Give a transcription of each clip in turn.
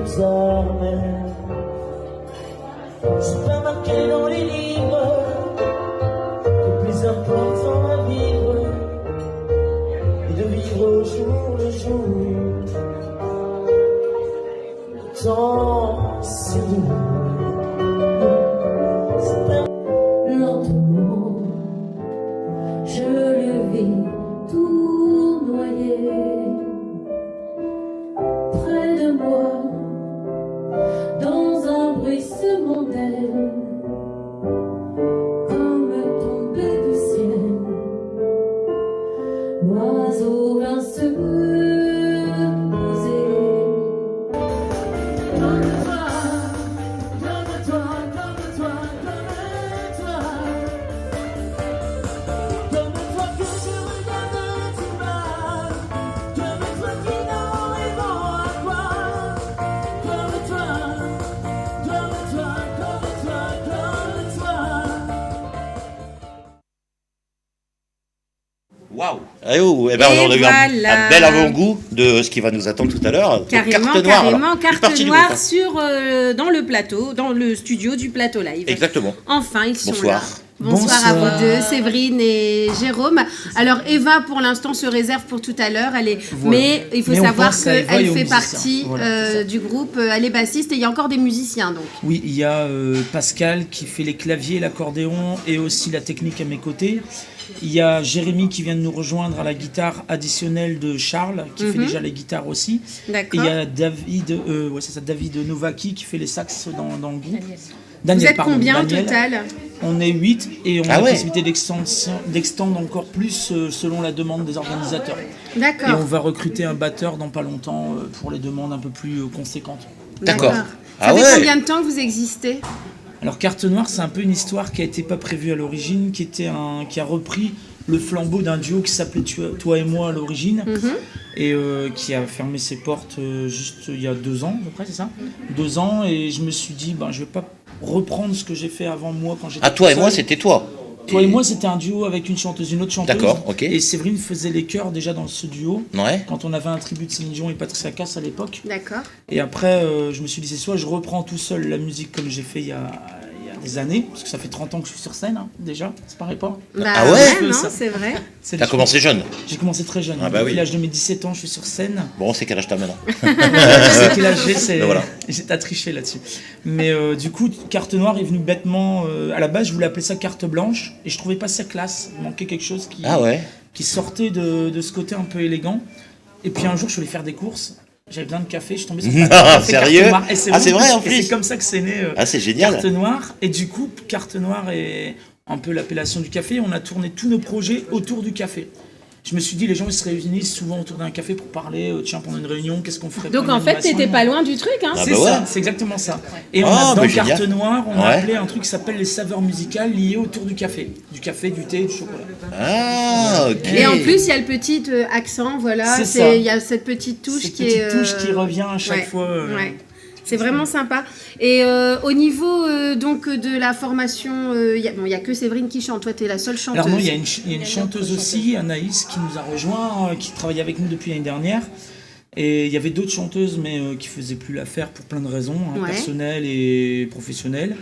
aux armes. C'est pas marqué dans les livres, le plus important à vivre est de vivre au jour le jour. Le temps c'est doux. Lentement, je le vis tout noyé près de moi, dans un bruissement d'ailes, comme tombé du ciel. L'oiseau vint se poser. Donne-toi, donne-toi, donne-toi, donne-toi. Donne-toi que je regarde tout bas. Donne-toi qui n'aurait bon à quoi. Donne-toi, donne-toi, donne-toi, donne-toi. Waouh! Eh ben, Et on a eu voilà. un bel avant-goût de ce qui va nous attendre tout à l'heure. Carrément, Carte noire, carrément, alors. carte Partie du noire groupe, hein. sur, dans le plateau, dans le studio du plateau live. Exactement. Enfin, ils sont Bonsoir. là. Bonsoir à vous deux, Séverine et Jérôme. Alors Eva, pour l'instant, se réserve pour tout à l'heure. Voilà. Mais il faut Mais on savoir pense à Eva qu'elle et aux fait musiciens. partie Voilà, c'est ça. du groupe. Elle est bassiste et il y a encore des musiciens. Donc. Oui, il y a Pascal qui fait les claviers, l'accordéon et aussi la technique à mes côtés. Il y a Jérémy qui vient de nous rejoindre à la guitare additionnelle de Charles, qui fait déjà les guitares aussi. Et D'accord. il y a David, David Novaki qui fait les sax dans le groupe. Vous Daniel, êtes combien au Daniel. total? On est 8 et on Ah a la ouais. possibilité d'extendre encore plus selon la demande des organisateurs. Et on D'accord. va recruter un batteur dans pas longtemps pour les demandes un peu plus conséquentes. D'accord. Ça Ah fait ouais. combien de temps que vous existez? Alors Carte Noire, c'est un peu une histoire qui a été pas prévue à l'origine, qui a repris le flambeau d'un duo qui s'appelait Toi et moi à l'origine, et qui a fermé ses portes juste il y a 2 ans, à peu près, c'est ça 2 ans, et je me suis dit, je vais pas reprendre ce que j'ai fait avant moi quand j'étais Ah, toi et tout moi, seul. c'était toi. Toi et moi, c'était un duo avec une autre chanteuse. D'accord, ok. Et Séverine faisait les chœurs déjà dans ce duo. Ouais. Quand on avait un tribut de Céline Dion et Patricia Cass à l'époque. D'accord. Et après, je me suis dit, c'est soit je reprends tout seul la musique comme j'ai fait il y a des années, parce que ça fait 30 ans que je suis sur scène, hein, déjà, ça paraît pas. Ah ouais non, Ça. c'est vrai. C'est T'as les- commencé jeune. J'ai commencé très jeune. Ah bah Depuis oui. l'âge de mes 17 ans, je suis sur scène. Bon, c'est quel âge t'as maintenant? C'est quel âge j'ai, c'est... Ben voilà. J'ai à tricher là-dessus. Mais du coup, Carte Noire est venue bêtement... à la base, je voulais appeler ça Carte Blanche, et je trouvais pas ça classe. Il manquait quelque chose Ah ouais. qui sortait de ce côté un peu élégant. Et puis un jour, je suis allé faire des courses. J'avais besoin de café, je suis tombé sur Non, Carte sérieux? Noire. Et Ah, c'est vrai, en plus. C'est comme ça que c'est né Ah, c'est génial. Carte Noire. Et du coup, Carte Noire est un peu l'appellation du café. On a tourné tous nos projets autour du café. Je me suis dit, les gens ils se réunissent souvent autour d'un café pour parler. Tiens, pendant une réunion, qu'est-ce qu'on ferait Donc pour une en fait, animation t'étais pas loin du truc, hein? Ah C'est bah ça, ouais. c'est exactement ça. Et on Ah, a, dans bah, Carte génial. Noire, on a Ouais. appelé un truc qui s'appelle les saveurs musicales liées autour du café. Du café, du thé, du chocolat. Ah, ok. Et en plus, il y a le petit accent, voilà. C'est ça. Il y a cette petite touche Cette qui petite est. touche qui revient à chaque ouais, fois. ouais. C'est vraiment sympa. Et au niveau donc de la formation, il y a que Séverine qui chante. Toi, tu es la seule chanteuse. Alors non, il y a une chanteuse aussi, Anaïs, qui nous a rejoint, qui travaille avec nous depuis l'année dernière. Et il y avait d'autres chanteuses, mais qui faisaient plus l'affaire pour plein de raisons, Ouais. personnelles et professionnelles.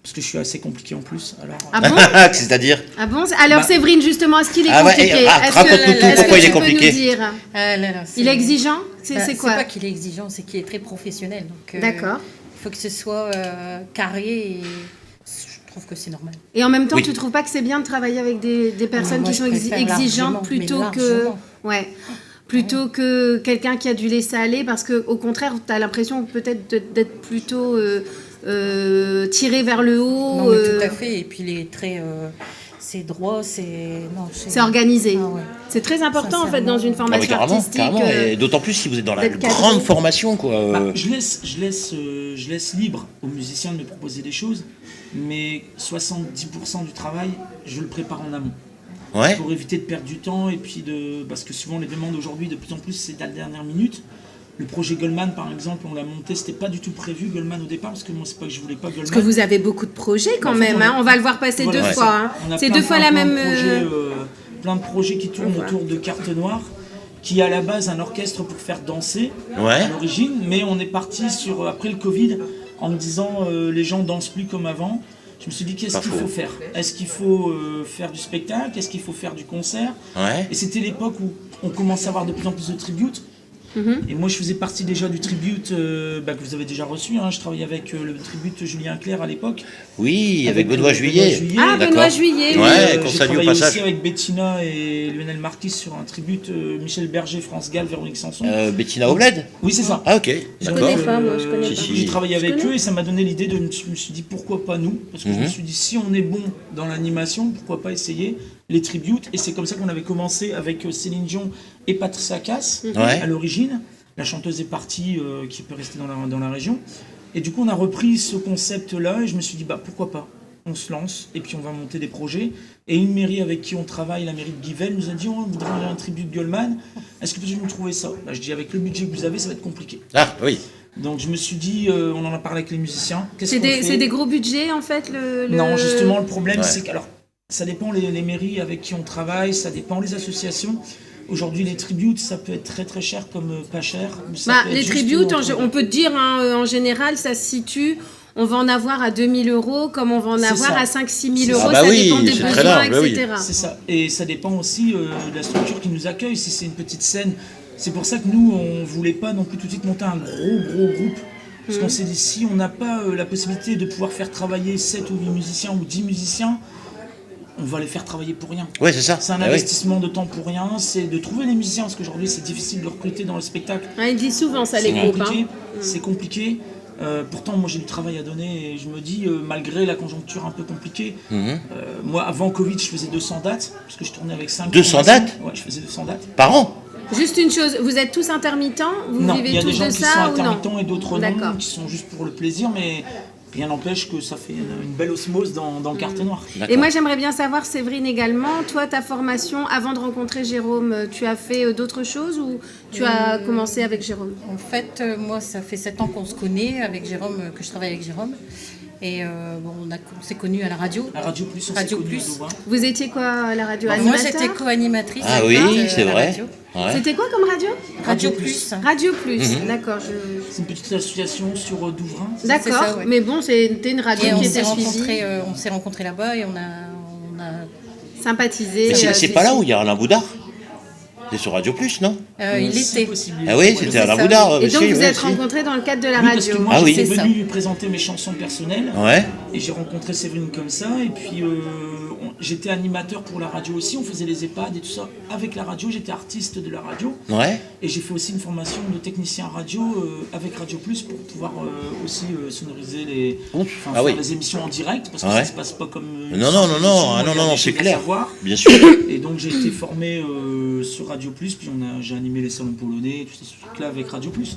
Parce que je suis assez compliqué en plus. Alors, Ah bon? C'est-à-dire? Ah bon? Alors Bah- Séverine, justement, est-ce qu'il est Ah ouais, compliqué? Est-ce que- raconte-nous tout, est-ce pourquoi que il est tu peux compliqué? nous dire? Ah là là, Il est exigeant? C'est Bah, c'est quoi? C'est pas qu'il est exigeant, c'est qu'il est très professionnel. Donc, D'accord. il faut que ce soit carré et je trouve que c'est normal. Et en même temps, Oui. tu trouves pas que c'est bien de travailler avec des personnes Moi, qui je sont préfère exigeantes largement, plutôt mais que... largement. Ouais. Plutôt que quelqu'un qui a dû laisser aller, parce que au contraire, tu as l'impression peut-être d'être plutôt tiré vers le haut. Non, mais tout à fait. Et puis les traits, c'est droit, c'est... non, C'est organisé. Ah ouais. C'est très important en fait dans une Ah, mais formation carrément, artistique. carrément. Et d'autant plus si vous êtes dans la d'être cadré. grande formation, quoi. bah, je laisse libre aux musiciens de me proposer des choses, mais 70% du travail, je le prépare en amont. Ouais. Pour éviter de perdre du temps et puis parce que souvent les demandes aujourd'hui de plus en plus c'est à la dernière minute. Le projet Goldman par exemple, on l'a monté, c'était pas du tout prévu Goldman au départ parce que moi c'est pas que je voulais pas Goldman. Parce que vous avez beaucoup de projets quand En fait, même. On va le voir passer Voilà, deux c'est fois. ça. Hein. On a C'est plein, deux fois plein, la plein même. de projets, plein de projets qui tournent autour de Carte Noire qui est à la base un orchestre pour faire danser Ouais. à l'origine, mais on est parti sur après le Covid en me disant les gens dansent plus comme avant. Je me suis dit qu'est-ce Pas qu'il faux. faut faire? Est-ce qu'il faut faire du spectacle? Est-ce qu'il faut faire du concert? Ouais. Et c'était l'époque où on commençait à avoir de plus en plus de tributes. Et moi je faisais partie déjà du tribute que vous avez déjà reçu. Hein. Je travaillais avec le tribute Julien Clerc à l'époque. Oui, avec Benoît Juillet. Ah, D'accord. Benoît Juillet, oui. Ouais, qu'on J'ai salue au travaillé passage. aussi avec Bettina et Lionel Marquis sur un tribute Michel Berger, France Gall, Véronique Sanson. Bettina Obled. Oui, c'est ça. Ah ok, Je d'accord. connais pas, moi, je connais Si, pas. si. J'ai travaillé avec connais. eux et ça m'a donné l'idée je me suis dit pourquoi pas nous, parce que je me suis dit si on est bon dans l'animation, pourquoi pas essayer les tributes. Et c'est comme ça qu'on avait commencé avec Céline Dion et Patricia Cass Ouais. à l'origine. La chanteuse est partie, qui peut rester dans la région. Et du coup on a repris ce concept-là et je me suis dit pourquoi pas. On se lance et puis on va monter des projets. Et une mairie avec qui on travaille, la mairie de Guivel, nous a dit on voudrait un tribut de Goldman. Est-ce que vous pouvez nous trouver ça? Je dis avec le budget que vous avez, ça va être compliqué. Ah oui. Donc je me suis dit, on en a parlé avec les musiciens. Qu'est-ce qu'on fait? C'est des gros budgets en fait Non, justement, le problème, Ouais. c'est que alors, ça dépend les mairies avec qui on travaille, ça dépend les associations. Aujourd'hui, les tributes, ça peut être très très cher comme pas cher. Ça peut être Les juste tributes, entre- on peut te dire en général, ça se situe. On va en avoir à 2 000 euros, comme on va en C'est avoir ça. à 5 000 C'est euros. ça. Ah bah Ça oui, dépend des c'est très besoins, large, bah oui. etc. C'est ça. Et ça dépend aussi de la structure qui nous accueille, si c'est une petite scène. C'est pour ça que nous, on voulait pas non plus tout de suite monter un gros groupe. Parce qu'on s'est dit, si on n'a pas la possibilité de pouvoir faire travailler 7 ou 8 musiciens ou 10 musiciens, on va les faire travailler pour rien. Ouais, c'est ça. C'est un Ah oui. investissement de temps pour rien, c'est de trouver les musiciens, parce qu'aujourd'hui c'est difficile de recruter dans le spectacle. Ils disent souvent ça, les C'est groupes. compliqué. Hein. C'est compliqué. Pourtant, moi j'ai du travail à donner et je me dis, malgré la conjoncture un peu compliquée, moi avant Covid je faisais 200 dates, parce que je tournais avec 5 200 dates? Ouais, je faisais 200 dates. Par an? Juste une chose, vous êtes tous intermittents? Vous Non, il y vivez a des tous gens de qui sont ça ou non? intermittents et d'autres D'accord. non, qui sont juste pour le plaisir, mais rien n'empêche que ça fait une belle osmose dans le quartier noir. D'accord. Et moi j'aimerais bien savoir, Séverine également, toi ta formation, avant de rencontrer Jérôme, tu as fait d'autres choses ou tu as commencé avec Jérôme? En fait, moi, ça fait 7 ans qu'on se connaît avec Jérôme, que je travaille avec Jérôme. Et on s'est connus à la radio. À Radio Plus, on Radio s'est connus à Plus. Louvain. Vous étiez quoi à la radio? Moi, Animateur? j'étais co-animatrice. Ah à oui, la c'est vrai. radio. Ouais. C'était quoi comme radio? Radio Plus. Radio Plus, Mhm. d'accord. C'est une petite association sur Douvrin. D'accord, ça, ouais. mais bon, c'était une radio Et on qui s'est était suivie, rencontrés là-bas et on a sympathisée. Mais c'est pas là où il y a Alain Boudard? C'est sur Radio Plus, non? il Si était. possible. Ah oui, Ouais. c'était c'est Alain ça. Boudard. Et donc si, vous ouais, êtes si. rencontrés dans le cadre de la Oui, parce radio. que moi Ah oui. j'étais C'est venu ça. lui présenter mes chansons personnelles Ouais. et j'ai rencontré Séverine comme ça et puis j'étais animateur pour la radio aussi, on faisait les EHPAD et tout ça avec la radio, j'étais artiste de la radio Ouais. et j'ai fait aussi une formation de technicien radio avec Radio Plus pour pouvoir aussi sonoriser Ouf. Ah faire oui. les émissions en direct parce que Ouais. ça se passe pas comme Non, non, non, non, ah, non, il y a non, des c'est choses à clair. savoir. Bien sûr. Et donc j'ai été formé sur Radio Plus, puis j'ai animé les salons polonais, tout ces trucs-là avec Radio Plus.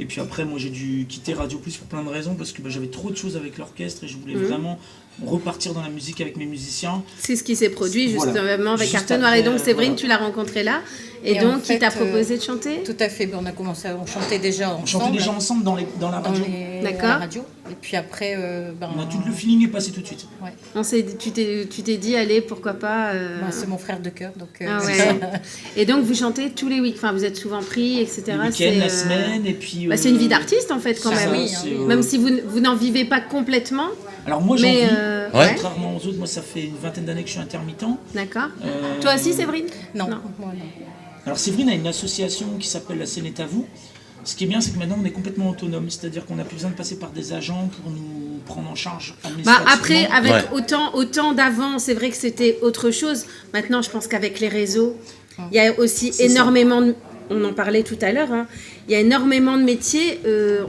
Et puis après, moi j'ai dû quitter Radio Plus pour plein de raisons, parce que j'avais trop de choses avec l'orchestre et je voulais vraiment repartir dans la musique avec mes musiciens. C'est ce qui s'est produit Voilà. justement avec Juste Carte Noire. Et après, donc Séverine, voilà. tu l'as rencontré là. Et Et donc en il t'a fait, proposé de chanter? Tout à fait. On a commencé, on chantait déjà On ensemble. chantait déjà ensemble dans la radio. D'accord. À la radio. Et puis après, On a tout le feeling est passé tout de suite. ouais. Tu t'es dit, allez, pourquoi pas. C'est mon frère de cœur, donc. Ah c'est ouais. ça. Et donc vous chantez tous les week-ends, enfin vous êtes souvent pris, etc. Le week-end, la semaine, et puis... C'est une vie d'artiste en fait quand c'est même. ça, oui, c'est, Même si vous n'en vivez pas complètement. Alors moi j'en Mais vis, Ouais. contrairement aux autres, moi ça fait une vingtaine d'années que je suis intermittent. D'accord. Euh, Toi aussi Séverine? Non, Non. moi, non. Alors Séverine a une association qui s'appelle La Scène est à vous. Ce qui est bien, c'est que maintenant on est complètement autonome, c'est-à-dire qu'on n'a plus besoin de passer par des agents pour nous prendre en charge Bah administrativement. après, avec Ouais. autant d'avant, c'est vrai que c'était autre chose. Maintenant, je pense qu'avec les réseaux, il y a aussi C'est énormément de... On en parlait tout à l'heure, hein. Il y a énormément de métiers,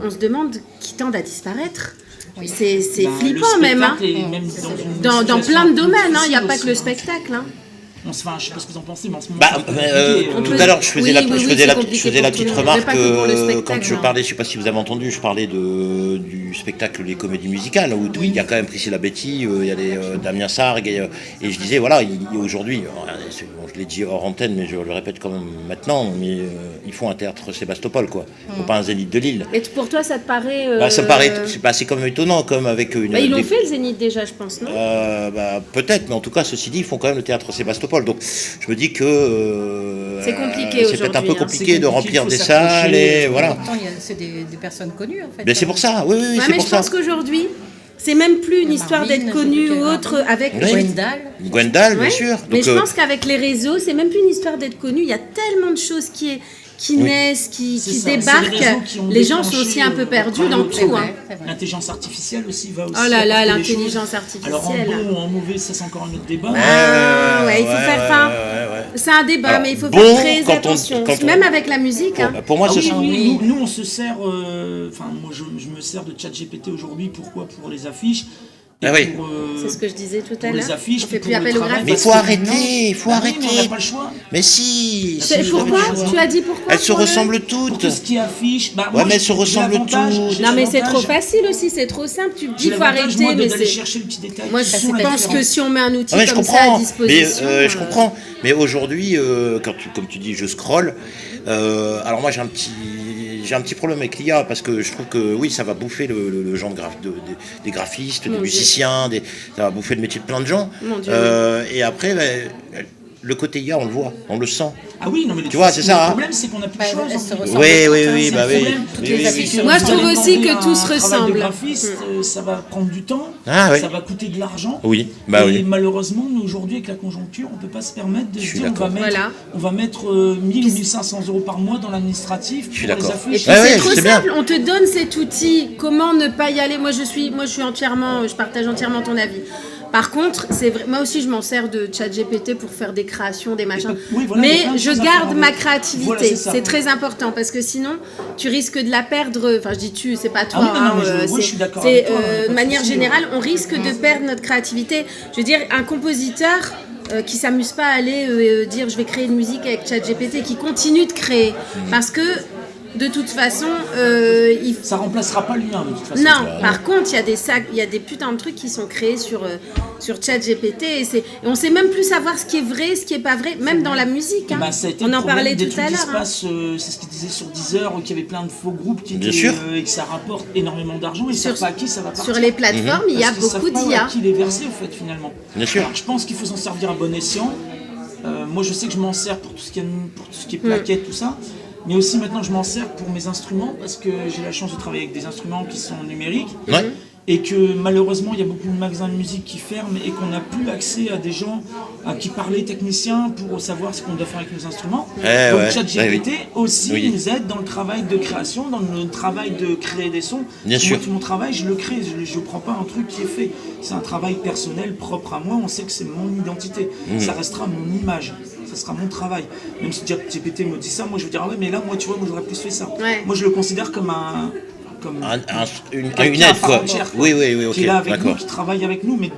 on se demande, qui tendent à disparaître. Oui. C'est Bah, flippant le même. Hein. spectacle est même dans une Dans situation plein de un peu domaines, hein. Il n'y a difficile pas que le aussi, hein. spectacle. Hein. Je sais pas ce que vous en pensez, mais en ce moment, Bah, c'est un peu compliqué, tout peut- à l'heure, je faisais oui, la, oui, je oui, faisais c'est la, compliqué je faisais la pour tout petite le monde, mais remarque pas que pour le spectacle, quand je non. parlais, je sais pas si vous avez entendu, je parlais du spectacle Les Comédies Musicales, où oui, il y a quand même Priscilla Betty, il y a les Damien Sargue, et je disais, voilà, aujourd'hui, bon, je l'ai dit hors antenne, mais je le répète quand même maintenant, mais il faut un théâtre Sébastopol, quoi. Il faut pas un Zénith de Lille. Et pour toi, ça te paraît... Ça me paraît, c'est comme étonnant, comme avec une... ils l'ont fait le Zénith déjà, je pense, non? Peut-être, mais en tout cas, ceci dit, ils font quand même le théâtre Sébastopol. Donc, je me dis que c'est compliqué c'est peut-être un peu aujourd'hui, compliqué de remplir des s'accrocher, salles et voilà. Pourtant, c'est des personnes connues, en fait. Mais c'est pour ça, oui, Ouais, c'est mais pour je ça. pense qu'aujourd'hui, c'est même plus une La histoire Marvine, d'être connu je sais ou plus autre avec... Oui. Gwendal, bien Ouais. sûr. Mais Donc, je pense qu'avec les réseaux, c'est même plus une histoire d'être connu. Il y a tellement de choses qui naissent, qui C'est ça, débarquent. c'est les réseaux qui ont Les gens sont aussi un déclenché, peu perdus après, dans le tout. vrai. Hein. L'intelligence artificielle aussi va aussi. Oh là là, apporter des l'intelligence choses. artificielle. Alors en bon ou en mauvais, ça c'est encore un autre débat. Ouais, il faut faire fin. ouais. C'est un débat, Alors, mais il faut bon, faire très quand on- attention. quand on- Même avec la musique. Hein. Pour moi, Ah ce oui, sont... oui, nous on se sert, enfin moi je me sers de ChatGPT aujourd'hui, pourquoi? Pour les affiches. Et Ah oui. pour, C'est ce que je disais tout à pour les l'heure. affiches, On fait puis plus pour le appel au travail, graphisme. Mais il parce faut que arrêter, maintenant- il faut Ah oui, mais on arrêter. n'a pas le choix. Mais si, C'est si, pourquoi? vous avez Tu as dit pourquoi? Elles se pour le- ressemblent Pour toutes. tout ce qui affiche, bah, Ouais, moi, mais elles se j'ai ressemblent l'avantage- toutes. j'ai Non, mais c'est trop l'avantage- facile aussi, c'est trop simple. Tu me dis, J'ai il faut l'avantage, arrêter, moi, mais d'aller c'est. chercher le petit détail. Moi, qui je sont la pense que différence. si on met un outil Ah ouais, je comme ça à comprends. Mais disposition. je comprends. Mais aujourd'hui, comme tu dis, je scrolle. Alors moi, j'ai un petit problème avec l'IA parce que je trouve que oui, ça va bouffer le genre des graphistes, Mon des Dieu. musiciens, ça va bouffer le métier de plein de gens. Mon Dieu, Et après, le côté IA, on le voit, on le sent. Ah oui, non, mais Tu vois, c'est ça, Le hein. problème, c'est qu'on n'a plus de Bah, choix. elles se aujourd'hui. ressemblent. Oui, bah oui. Toutes les affiches se Moi, je trouve Vous allez aussi demander que tout se un travail ressemble. de graphiste, ça va prendre du temps, Ah, oui. ça va coûter de l'argent. Oui, bah et oui. malheureusement, nous aujourd'hui, avec la conjoncture, on ne peut pas se permettre de Je se suis dire d'accord. Voilà. on va mettre 1000 ou 1500 euros par mois dans l'administratif Je suis pour les d'accord. affiches. Et puis Ouais, c'est ouais, trop je sais bien. simple, on te donne cet outil, comment ne pas y aller? Moi je suis entièrement, je partage entièrement ton avis. Par contre, c'est vrai, moi aussi je m'en sers de ChatGPT pour faire des créations, des machins. Oui, voilà, il y a Mais plein de je choses à garde faire ma avec. créativité, Voilà, c'est ça. c'est très important parce que sinon tu risques de la perdre. Enfin, je dis tu, c'est pas toi. Ah oui, non, mais hein, je suis d'accord c'est, avec toi, pas de de manière souci, générale, on risque de perdre notre créativité. Je veux dire, un compositeur qui s'amuse pas à aller dire je vais créer une musique avec ChatGPT, qui continue de créer parce que de toute façon, Ça remplacera pas l'humain de toute façon. non, par contre, il y a des putains de trucs qui sont créés sur ChatGPT et on sait même plus savoir ce qui est vrai, ce qui est pas vrai, même dans la musique. Et Hein. bah, ça a été On le en problème parlait des tout trucs à qui l'heure. se Hein. passent, c'est ce qu'il disait sur Deezer, qu'il y avait plein de faux groupes qui Bien étaient, sûr. et que ça rapporte énormément d'argent et Sur- savent pas à qui ça va partir. Sur les plateformes, il y a Parce qu'ils savent beaucoup pas d'IA. à qui les verser au fait finalement. Bien sûr. Alors, je pense qu'il faut s'en servir à bon escient. Moi je sais que je m'en sers pour tout ce qui est plaquettes, tout ça. Mais aussi maintenant je m'en sers pour mes instruments parce que j'ai la chance de travailler avec des instruments qui sont numériques. Ouais. Et que malheureusement il y a beaucoup de magasins de musique qui ferment et qu'on n'a plus accès à des gens à qui parler techniciens pour savoir ce qu'on doit faire avec nos instruments. Eh Donc ouais, ChatGPT aussi Oui. nous aide dans le travail de création, dans le travail de créer des sons. Bien Moi, sûr. tout mon travail, je le crée, je ne prends pas un truc qui est fait. C'est un travail personnel, propre à moi, on sait que c'est mon identité. Ça restera mon image. Ça sera mon travail. Même si ChatGPT me dit ça, moi je vais dire ah ouais mais là moi tu vois moi j'aurais plus fait ça. Ouais. Moi je le considère comme Une quelqu'un à aide, part quoi. entière, Oui, ok, qui est là avec nous, d'accord. qui travaille avec nous, mais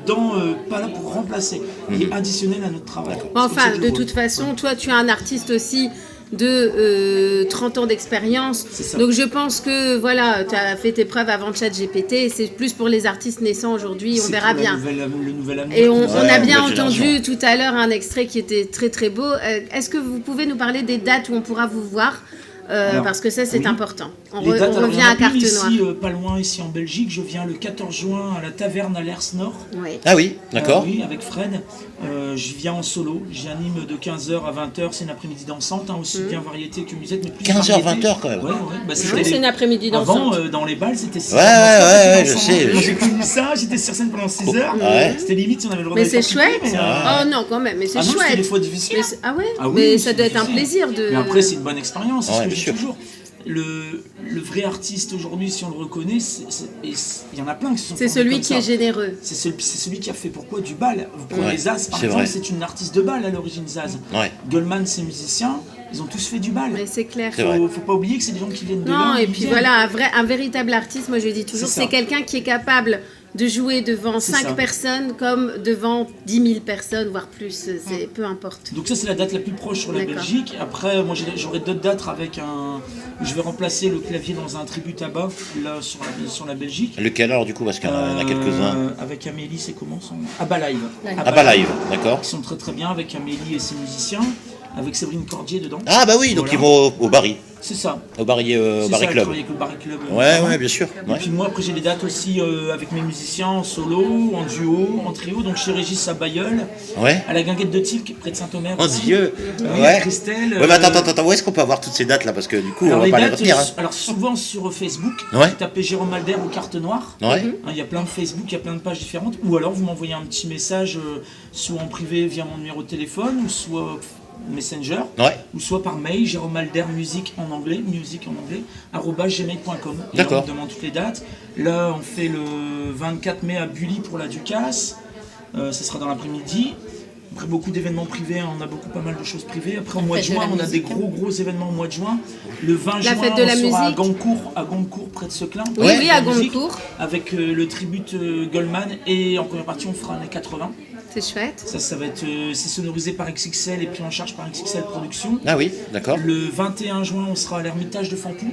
pas là pour remplacer, qui est additionnel à notre travail. C'est comme ça Enfin, que je de le vois. toute façon, toi, tu es un artiste aussi de 30 ans d'expérience. C'est ça. Donc je pense que voilà, tu as fait tes preuves avant ChatGPT. C'est plus pour les artistes naissants aujourd'hui, on C'est verra pour la bien. le nouvel amour. Et on Ouais, a bien nouvelle entendu tout à l'heure un extrait qui était très très beau. Est-ce que vous pouvez nous parler des dates où on pourra vous voir Alors, parce que ça c'est oui. important. On Les dates, alors, il revient y en a à Carte une Noire. ici, pas loin, ici en Belgique. Je viens le 14 juin à la taverne à l'Ers Nord. Oui. Ah oui, d'accord. Oui, avec Fred. Je viens en solo. J'anime de 15h à 20h. C'est une après-midi dansante, hein, aussi bien variété que musette, mais plus 15h, variété. 20h quand même. Ouais, ouais. Bah, c'était Oui, c'est une après-midi dansante. Avant, dans les balles, c'était 6 Ouais, je sais. Quand j'ai connu ça, j'étais sur scène pendant 6 heures. Ouais. C'était limite si on avait le droit Mais d'aller c'est faire pipi, chouette. mais, Oh non, quand même, mais c'est ah non, c'était chouette. des fois difficile. Ah ouais. Ah oui, mais c'est ça doit être un difficile. plaisir de. Mais après, c'est une bonne expérience, c'est Ouais, ce que bien je dis sûr. toujours. Le vrai artiste aujourd'hui, si on le reconnaît, il y en a plein qui se sont C'est formés celui comme qui ça. est généreux. C'est celui qui a fait pourquoi du bal. Vous prenez Ouais, Zaz, par c'est exemple, vrai. c'est une artiste de bal à l'origine, Zaz. Ouais. Goldman, ses musiciens, ils ont tous fait du bal. Mais c'est clair. C'est vrai. Faut pas oublier que c'est des gens qui viennent de Non, là. et ils puis viennent. voilà, un véritable artiste, moi je dis toujours, C'est ça. c'est quelqu'un qui est capable de jouer devant C'est 5 ça. personnes comme devant 10 000 personnes, voire plus, c'est peu importe. Donc ça c'est la date la plus proche sur la D'accord. Belgique. Après moi j'aurai d'autres dates avec je vais remplacer le clavier dans un tribut tabac là sur la Belgique. Lequel alors du coup, parce qu'il y en a quelques-uns. Avec Amélie, c'est comment son Abba Live. Ah bah live, d'accord. Qui sont très très bien avec Amélie et ses musiciens. avec Séverine Cordier dedans. Ah bah oui, donc Voilà. ils vont au Barry. C'est ça. Au Barry, C'est ça, Barry je Club. travaille avec le Barry Club. Ouais, notamment. ouais, bien sûr. Et Ouais. puis moi, après, j'ai des dates aussi avec mes musiciens en solo, en duo, en trio. Donc chez Régis à Bayeul, Ouais. à la Guinguette de Tilk, près de Saint-Omer. Oh aussi. Dieu. Oui, Ouais. Christelle. Ouais, mais attends, où est-ce qu'on peut avoir toutes ces dates là? Parce que du coup, Alors, on va les pas les dates, retenir. Hein. alors souvent sur Facebook, Ouais. vous tapez Jérôme Alder ou Carte Noire. Ouais. Hein, il y a plein de Facebook, il y a plein de pages différentes. Ou alors vous m'envoyez un petit message, soit en privé via mon numéro de téléphone, ou soit Messenger, Ouais. ou soit par mail, Jérôme Alder musique en anglais, @gmail.com. Et là, D'accord. on me demande toutes les dates. Là, on fait le 24 mai à Bully pour la Ducasse. Ça sera dans l'après-midi. Après beaucoup d'événements privés, hein, on a pas mal de choses privées. Après au mois de fête de juin, la on a des musique, gros événements au mois de juin. Le 20 La juin, fête de la on sera musique. à Goncourt, près de Seclin. Oui, Ouais. oui, à La musique, Goncourt. avec le tribute Goldman, et en première partie on fera années 80. C'est chouette. Ça va être c'est sonorisé par XXL et pris en charge par XXL Productions. Ah oui, d'accord. Le 21 juin, on sera à l'Ermitage de Fampou.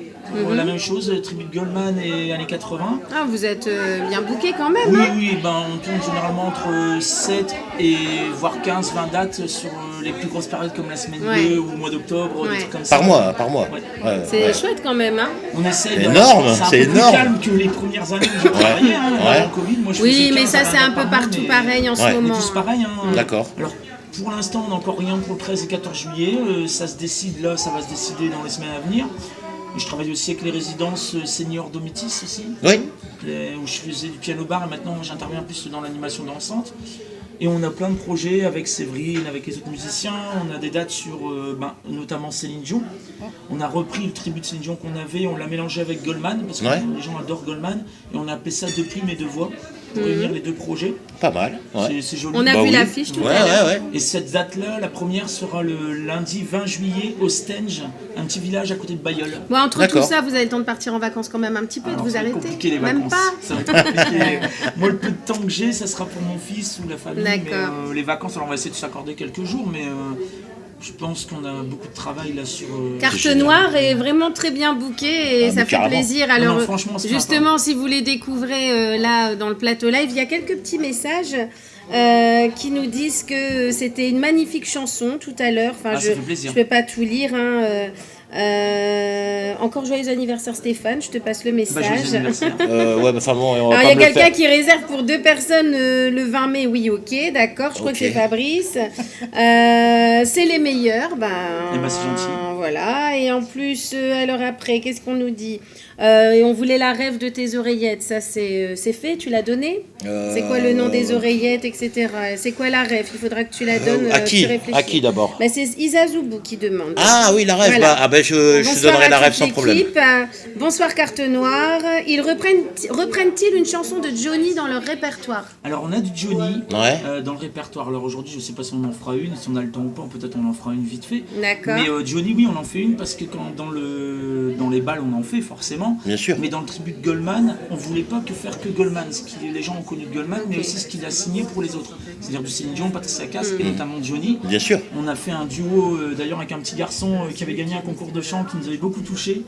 La même chose, tribute Goldman et années 80. Ah, vous êtes bien booké quand même. Oui, hein. oui, ben, on tourne généralement entre 7 et voire 15-20 dates sur les plus grosses périodes comme la semaine Ouais. bleue ou le mois d'octobre, Ouais. des trucs comme ça. Par mois, par mois. Ouais. Ouais, C'est ouais. chouette quand même. Hein. On essaie C'est de- énorme, c'est un c'est peu plus énorme. calme que les premières années où j'ai travaillé, hein, Ouais. avant le Covid. Moi, je Oui, faisais mais 15 ça à c'est 20 un peu par mois, partout mais- pareil en ce Ouais. On est moment. tous pareils. Hein. D'accord. Alors, pour l'instant, on n'a encore rien pour le 13 et 14 juillet. Ça se décide là, ça va se décider dans les semaines à venir. Et je travaille aussi avec les résidences seniors Domitis aussi, Oui. où je faisais du piano bar et maintenant j'interviens plus dans l'animation dansante. Et on a plein de projets avec Séverine, avec les autres musiciens. On a des dates sur notamment Céline Dion. On a repris le tribut de Céline Dion qu'on avait, on l'a mélangé avec Goldman parce que Ouais. les gens adorent Goldman. Et on a appelé ça Deux plumes et deux voix pour réunir les deux projets. Pas mal. Ouais. C'est joli. On a Bah vu oui. l'affiche tout Ouais, à l'heure. ouais. Et cette date-là, la première sera le lundi 20 juillet au Stenge, un petit village à côté de Bayeul. Bon, entre tout D'accord. ça, vous avez le temps de partir en vacances quand même un petit peu, Alors, de vous ça va être arrêter. compliqué les Même vacances. pas. Ça va être compliqué. Moi, le peu de temps que j'ai, ça sera pour mon fils ou la famille. Mais D'accord. les vacances, alors on va essayer de s'accorder quelques jours, mais je pense qu'on a beaucoup de travail là sur. Carte génial. Noire est vraiment très bien bookée et Ah, ça mais fait carrément. plaisir. Non, Alors, non, franchement, c'est justement, si vous les découvrez là dans le plateau live, il y a quelques petits messages qui nous disent que c'était une magnifique chanson tout à l'heure. Enfin, Ah, ça fait plaisir. je peux pas tout lire. Hein. Encore joyeux anniversaire Stéphane, je te passe le Bah, message. joyeux anniversaire. Ouais, bah, enfin bon, on va Alors, pas il y a me le quelqu'un faire. qui réserve pour 2 personnes le 20 mai. Oui, ok, d'accord. Je crois Ok. que c'est Fabrice. C'est les meilleurs. Ben, Eh ben, c'est gentil. Voilà. Et en plus, alors après, qu'est-ce qu'on nous dit et on voulait la rêve de tes oreillettes. Ça, c'est fait. Tu l'as donné. C'est quoi le nom des oreillettes, etc. C'est quoi la rêve? Il faudra que tu la donnes. À qui? tu réfléchis. À qui d'abord? Ben, c'est Isazubu qui demande. Ah oui, la rêve. Voilà. Bah, ah ben je te Bonsoir donnerai à la toute rêve sans problème. l'équipe. Bonsoir Carte Noire. Ils reprennent-ils une chanson de Johnny dans leur répertoire? Alors, on a du Johnny Ouais. dans le répertoire. Alors aujourd'hui, je sais pas si on en fera une, si on a le temps ou pas, peut-être on en fera une vite fait. D'accord. Mais Johnny, oui, on en fait une parce que quand dans les balles, on en fait forcément. Bien sûr. Mais dans le tribut de Goldman, on voulait pas que faire que Goldman. Les gens ont connu de Goldman, mais aussi ce qu'il a signé pour les autres. C'est-à-dire du Céline Dion, Patricia Cass et notamment Johnny. Bien sûr. On a fait un duo d'ailleurs avec un petit garçon qui avait gagné un concours de chant qui nous avait beaucoup touché.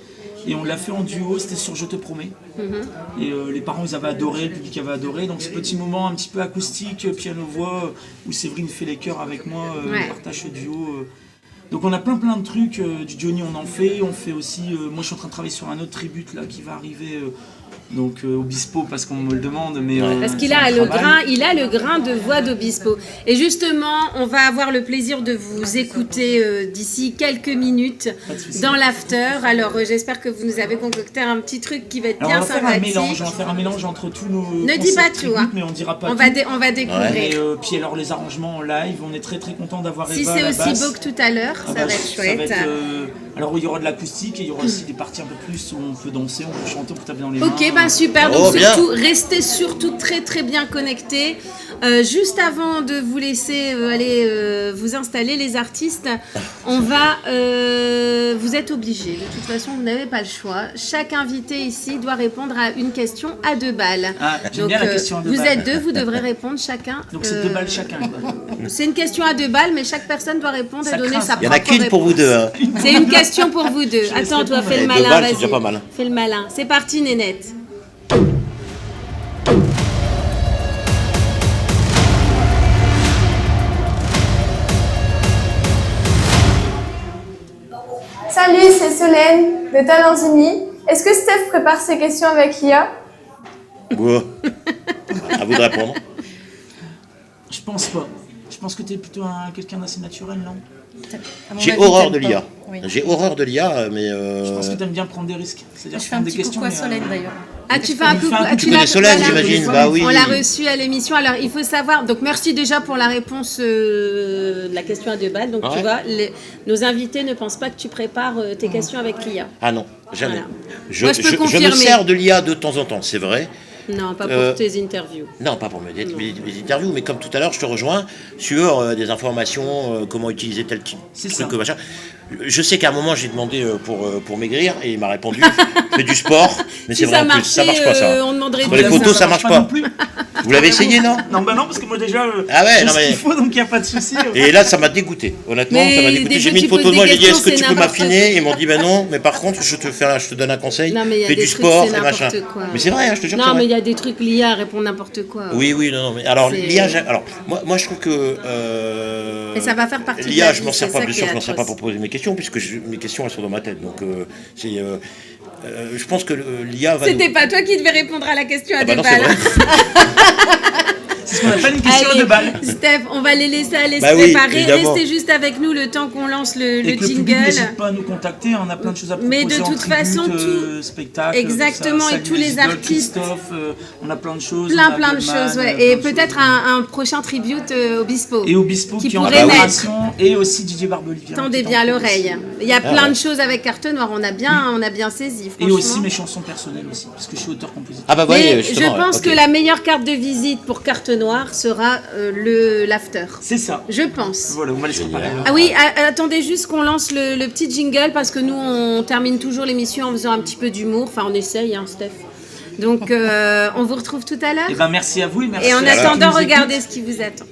Et on l'a fait en duo, c'était sur Je te promets. Et les parents ils avaient adoré, le public avait adoré. Donc ce petit moment un petit peu acoustique, piano-voix, où Séverine fait les chœurs avec moi, Ouais. on partage ce duo. Donc on a plein de trucs, du Johnny on en fait, on fait aussi, moi je suis en train de travailler sur un autre tribut là qui va arriver Obispo parce qu'on me le demande, mais Parce qu'il c'est a un le travail. grain, il a le grain de voix d'Obispo. Et justement, on va avoir le plaisir de vous écouter d'ici quelques minutes Pas de souci. dans l'after. Alors j'espère que vous nous avez concocté un petit truc qui va être Alors bien on va faire un sympathique. mélange, on va faire un mélange entre tous nos Ne dis pas concepts tout, hein. tributes, mais on dira pas On tout. va, on va découvrir. Et puis alors les arrangements en live, on est très content d'avoir Si Eva à c'est la aussi basse. beau que tout à l'heure, Ah ça bah, va être chouette. alors il y aura de l'acoustique et il y aura aussi des parties un peu plus où on peut danser, on peut chanter, on peut taper dans les mains. Ok, ben super. Oh, Donc bien. surtout, restez surtout très bien connectés. Juste avant de vous laisser aller vous installer, les artistes, on va. Vous êtes obligés. De toute façon, vous n'avez pas le choix. Chaque invité ici doit répondre à une question à 2 balles. Ah, j'aime bien la question à 2 vous balles. êtes 2, vous devrez répondre chacun. Donc c'est 2 balles chacun. C'est une question à 2 balles, mais chaque personne doit répondre Ça et donner craint, sa ça. Il y en propre a qu'une pour vous réponse. deux. Hein. C'est une question pour vous deux. Je laisse Attends, toi, répondre. fais le Et 2 malin, balles, c'est vas-y. déjà pas mal. Fais le malin. C'est parti, Nénette. c'est Solène de Talents Unis. Est-ce que Steph prépare ses questions avec l'IA? Ouais. À vous de répondre. Je pense pas. Je pense que tu es plutôt quelqu'un d'assez naturel, non? À mon J'ai avis, horreur t'aimes de pas. l'IA. Oui. J'ai horreur de l'IA, mais... Je pense que tu aimes bien prendre des risques. C'est-à-dire Je fais un prendre des petit questions. coucou à Solène d'ailleurs. Ah, tu fais un coucou. Ah, Tu connais Solène, j'imagine. Bah oui. On l'a reçu à l'émission. Alors, il faut savoir. Donc, merci déjà pour la réponse de la question à 2 balles. Donc, tu Ouais. vois, nos invités ne pensent pas que tu prépares tes questions avec l'IA. Ah non, jamais. Voilà. Je, Moi, je peux je me confirmer. sers de l'IA de temps en temps, c'est vrai. Non, pas pour tes interviews. Non, pas pour mes interviews, mais comme tout à l'heure, je te rejoins sur des informations, comment utiliser tel type C'est truc, ça. machin. Je sais qu'à un moment, j'ai demandé pour maigrir et il m'a répondu fais du sport, mais Si c'est vrai ça en plus, ça marchait, marche pas ça. on demanderait Sur les plus. photos, ça marche pas. non plus. Vous l'avez essayé, non? Non, bah non, parce que moi déjà, Ah ouais, j'ai non, ce mais- qu'il faut, donc il n'y a pas de souci. Et là, ça m'a dégoûté. Honnêtement, Mais ça m'a des dégoûté. fois, J'ai mis tu une photo poses de moi, des j'ai dit est-ce que questions, tu c'est peux n'importe m'affiner? Ils m'ont dit ben non, mais par contre, je te donne un conseil. Non, mais il y a Fais des du trucs, sport c'est et machin. n'importe quoi. Mais c'est vrai, hein, je te jure que Non, c'est mais vrai. il y a des trucs liés à répondre n'importe quoi. Oui, oui, non, non, mais alors C'est- l'IA, alors moi je trouve que Mais ça va faire partie de la l'IA, vie, je m'en c'est sers pas, ça bien qui sûr, est je m'en sers pas atroce. pour poser mes questions puisque mes questions elles sont dans ma tête. Donc je pense que l'IA va. C'était pas toi qui devais répondre à la question à Ah bah 2 non, c'est balles. vrai. C'est ce qu'on appelle une question à Allez, 2 balles. Steph, on va les laisser aller Bah se oui, préparer. évidemment. Restez juste avec nous le temps qu'on lance le Et que le public jingle. n'hésite pas à nous contacter, on a plein de choses à proposer. Mais de en toute tribute, façon, spectacle, Exactement, ça, et tous les Samuel Zidol, artistes. Christophe, on a plein de choses. Plein, on a plein de Goldman, choses, ouais. plein Et de peut-être choses. un prochain tribute au Bispo. Et Obispo qui qui est en pourrait préparation, et aussi Didier Barbelivien. Tendez bien l'oreille. Il y a plein de choses avec Carte Noire, on a bien saisi, franchement. Et aussi mes chansons personnelles aussi, parce que je suis auteur-compositeur. Ah bah Mais oui, je justement. pense ok. que la meilleure carte de visite pour Carte Noire sera l'after. C'est ça. Je pense. Voilà, on va les préparer. alors. Ah oui, attendez juste qu'on lance le petit jingle parce que nous on termine toujours l'émission en faisant un petit peu d'humour. Enfin, on essaye, hein, Steph. Donc on vous retrouve tout à l'heure. Et ben merci à vous et merci Et en à ceux qui attendant, nous écoutent. regardez ce qui vous attend.